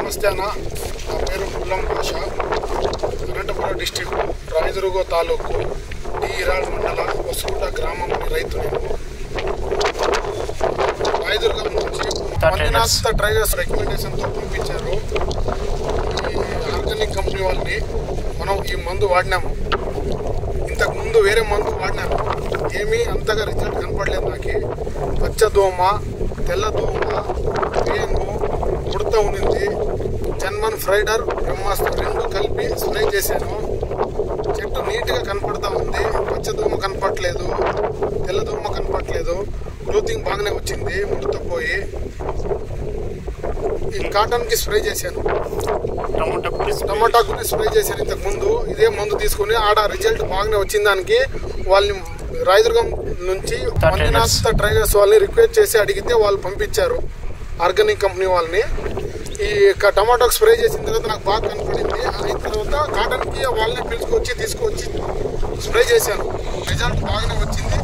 నమస్తే అన్న, నా పేరు ముల్లం భాష. అనంతపురం డిస్టిక్ రాయదుర్గ తాలూకు ఈరాళ్ మండల వసుగుట గ్రామం రైతు. నేను రాయదుర్గం నుంచి మంజునాథ్ ట్రైడర్స్ రికమెండేషన్తో పంపించారు. ఈ ఆర్గానిక్ కంపెనీ వాళ్ళని మనం ఈ మందు వాడినాము. ఇంతకుముందు వేరే మందు వాడినాము, ఏమీ అంతగా రిజల్ట్ కనపడలేదు. నాకు పచ్చదోమ, తెల్లదోమ, పేను, ఉడత ఉండింది. జన్మన్ ఫ్రైడర్, బ్రహ్మాస్త్ర రెండు కలిపి స్ప్రే చేశాను. చెట్టు నీట్గా కనపడతా ఉంది. పచ్చదోమ కనపడలేదు, తెల్లదోమ కనపడలేదు. గ్రోతింగ్ బాగానే వచ్చింది. ముడత పోయి ఈ కాటన్కి స్ప్రే చేశాను, టమాటాకు స్ప్రే చేశాను. ఇంతకు ముందు ఇదే మందు తీసుకుని ఆడ రిజల్ట్ బాగానే వచ్చిన దానికి వాళ్ళని రాయదుర్గం నుంచి మంజునాథ్ ట్రైడర్స్ వాళ్ళని రిక్వెస్ట్ చేసి అడిగితే వాళ్ళు పంపించారు ఆర్గానిక్ కంపెనీ వాళ్ళని. ఈ టమాటాకు స్ప్రే చేసిన తర్వాత నాకు బాగా కనపడింది. అయిన తర్వాత కాటన్కి వాళ్ళని తీసుకొచ్చి స్ప్రే చేశాను. రిజల్ట్ బాగానే వచ్చింది.